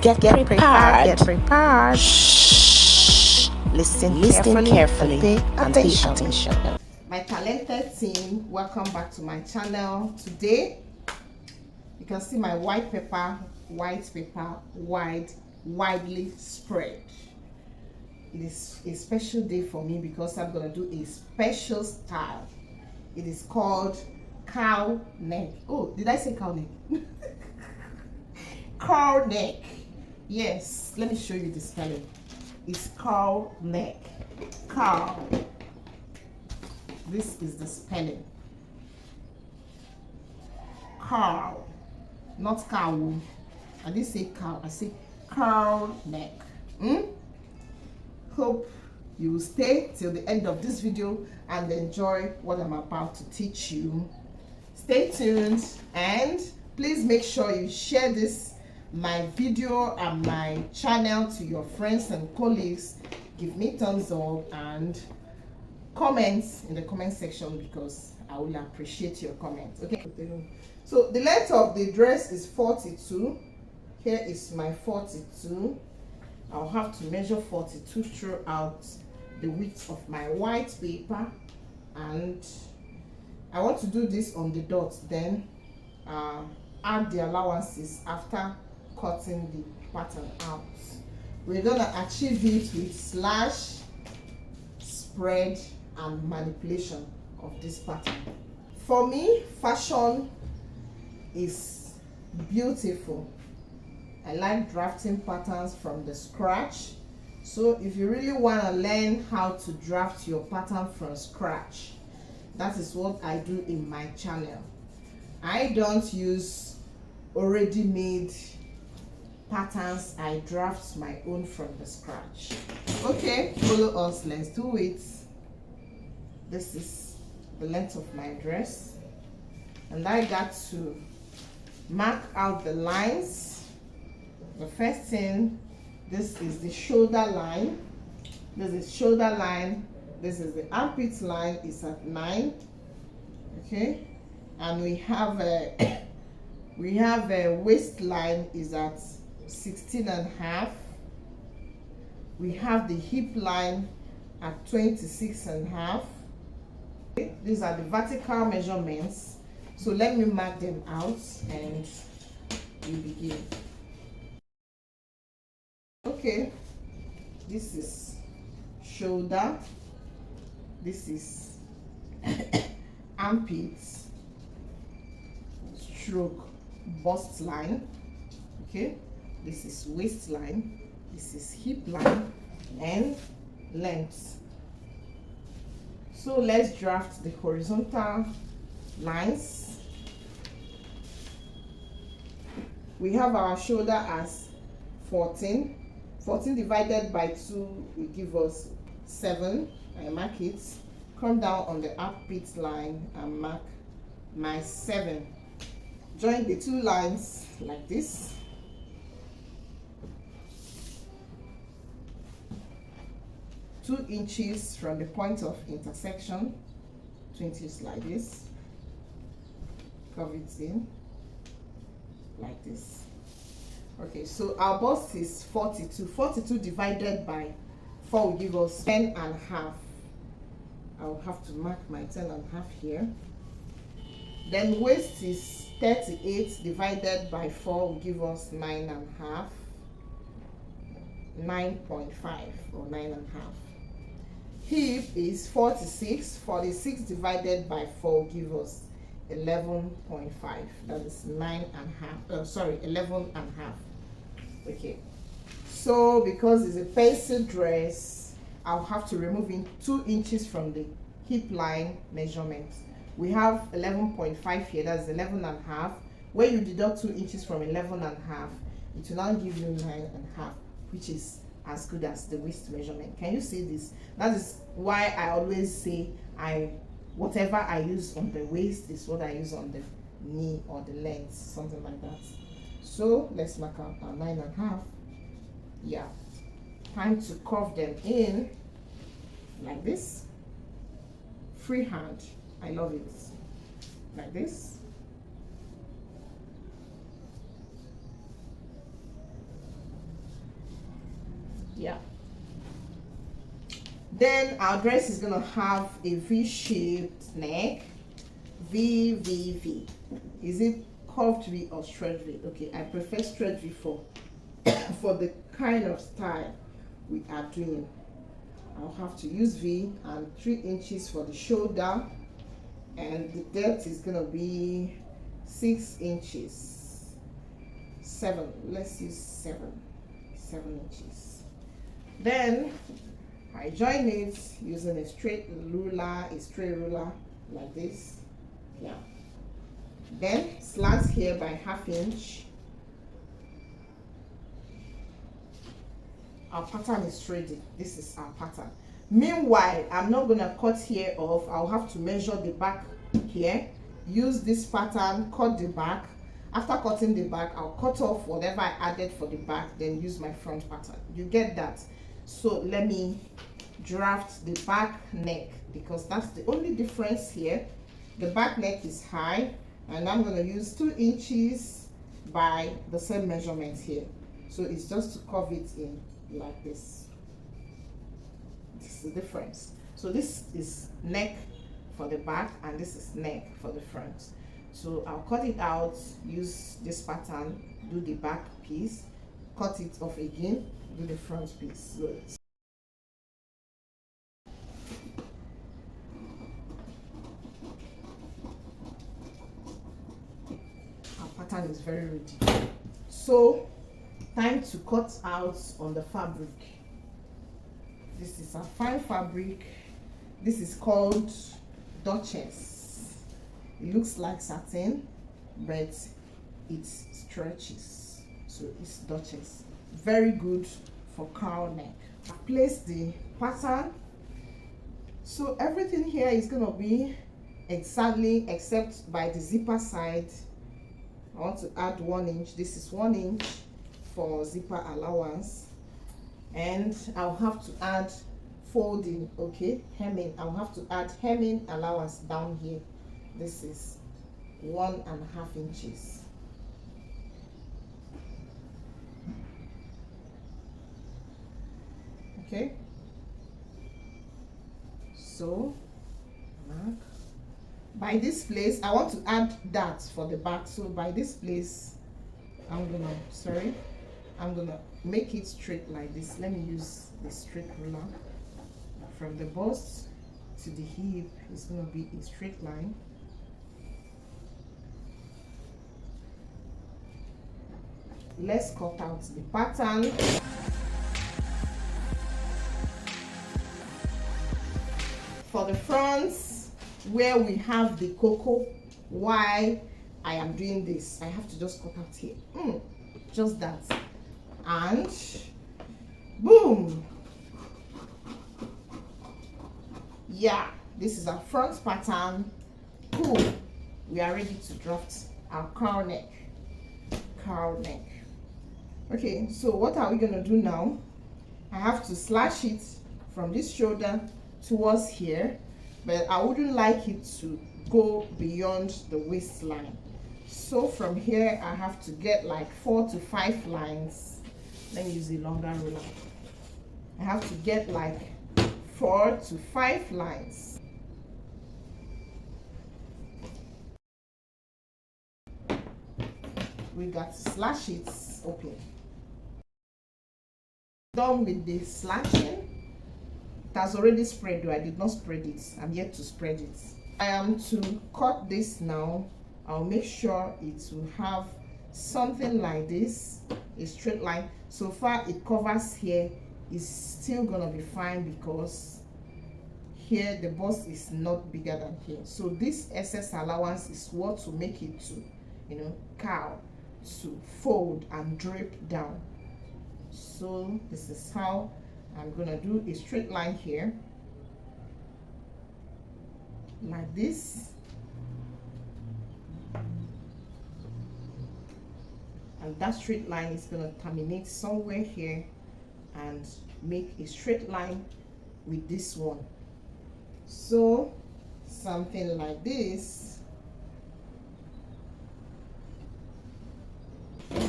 Get prepared. Get prepared. Shh. Listen carefully. Pay And pay attention. My talented team, welcome back to my channel. Today you can see my white paper widely spread. It is a special day for me because I'm going to do a special style. It is called cow neck. Oh, did I say cow neck? Cow neck. Yes, let me show you the spelling. It's cow neck. Cow. This is the spelling. Cow, not cow. I didn't say cow, I say cow neck. Hope you will stay till the end of this video and enjoy what I'm about to teach you. Stay tuned and please make sure you share my video and my channel to your friends and colleagues. Give me thumbs up and comments in the comment section because I will appreciate your comments. Okay, so the length of the dress is 42. Here is my 42. I'll have to measure 42 throughout the width of my white paper, and I want to do this on the dots, then add the allowances after cutting the pattern out. We're gonna achieve it with slash, spread and manipulation of this pattern. For me, fashion is beautiful. I like drafting patterns from the scratch. So if you really want to learn how to draft your pattern from scratch, that is what I do in my channel. I don't use already made patterns. I draft my own from the scratch. Okay, follow us, let's do it. This is the length of my dress, and I got to mark out the lines. The first thing, this is the shoulder line. This is shoulder line. This is the armpit line. It's at 9. Okay, and we have a waistline is at 16.5. We have the hip line at 26.5. Okay, these are the vertical measurements. So let me mark them out and we begin. Okay, this is shoulder, this is armpits, stroke bust line. Okay, this is waistline, this is hip line and length. So let's draft the horizontal lines. We have our shoulder as 14. 14 divided by 2 will give us 7. I mark it. Come down on the armpit line and mark my 7. Join the two lines like this. Two inches from the point of intersection, 2 inches like this. Curve it in like this. Okay, so our bust is 42. 42 divided by 4 will give us 10.5. I'll have to mark my 10.5 here. Then waist is 38 divided by 4 will give us 9.5. 9.5 or 9.5. Hip is 46. 46 divided by 4 will give us 11.5. That is 9.5. Sorry, 11.5. Okay, so because it's a pencil dress, I'll have to remove in 2 inches from the hip line measurement. We have 11.5 here, that's 11.5. When you deduct 2 inches from 11.5, it will now give you 9.5, which is as good as the waist measurement. Can you see this? That is why I always say whatever I use on the waist is what I use on the knee or the legs, something like that. So let's mark out our 9.5. Yeah, time to curve them in like this. Freehand, I love it. Like this. Yeah. Then our dress is gonna have a V-shaped neck. V, V, V. Is it curved V or straight V? Okay, I prefer straight V for for the kind of style we are doing. I'll have to use V, and 3 inches for the shoulder, and the depth is gonna be 6 inches. 7. Let's use 7 inches. Then I join it using a straight ruler like this. Yeah. Then slant here by 1/2 inch. Our pattern is ready. This is our pattern. Meanwhile, I'm not going to cut here off. I'll have to measure the back here. Use this pattern, cut the back. After cutting the back, I'll cut off whatever I added for the back, then use my front pattern. You get that? So let me draft the back neck, because that's the only difference here. The back neck is high, and I'm going to use 2 inches by the same measurement here. So it's just to curve it in like this. This is the difference. So this is neck for the back, and this is neck for the front. So I'll cut it out, use this pattern, do the back piece, cut it off again, do the front piece. So our pattern is very ready. So time to cut out on the fabric. This is a fine fabric. This is called Duchess. It looks like satin, but it stretches, so it's Duchess. Very good for cowl neck. I've placed the pattern, so everything here is going to be exactly except by the zipper side. I want to add 1 inch. This is 1 inch for zipper allowance, and I'll have to add folding, okay, hemming. I'll have to add hemming allowance down here. This is 1.5 inches. Okay, so mark by this place. I want to add that for the back, so by this place I'm gonna make it straight like this. Let me use the straight ruler. From the bust to the hip is going to be a straight line. Let's cut out the pattern. For the fronts, where we have the cocoa, why I am doing this, I have to just cut out here. Just that. And boom. Yeah, this is our front pattern. Cool. We are ready to draft our cowl neck. Okay, so what are we going to do now? I have to slash it from this shoulder towards here, but I wouldn't like it to go beyond the waistline. So from here I have to get like 4 to 5 lines. Let me use a longer ruler. I have to get like 4 to 5 lines. We got to slash it open. Done with the slashing. It has already spread, though I did not spread it. I'm yet to spread it. I am to cut this now. I'll make sure it will have something like this, a straight line. So far it covers here. Is still gonna be fine because here the bust is not bigger than here. So this excess allowance is what to make it to, you know, cowl, to fold and drape down. So this is how I'm gonna do a straight line here, like this. And that straight line is gonna terminate somewhere here and make a straight line with this one. So something like this.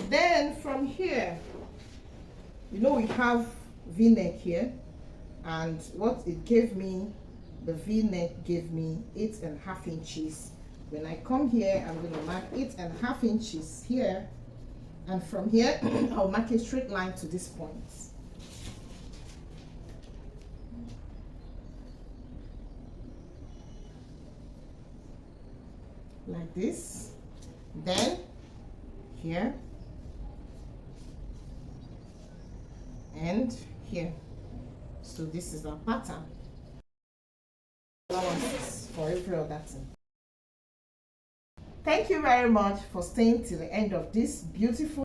Then from here, you know, we have v-neck here, and what it gave me, the v-neck gave me 8.5 inches. When I come here, I'm going to mark 8.5 inches here, and from here I'll mark a straight line to this point. Like this. Then here and here. So this is our pattern. Allowances for every other thing. Thank you very much for staying till the end of this beautiful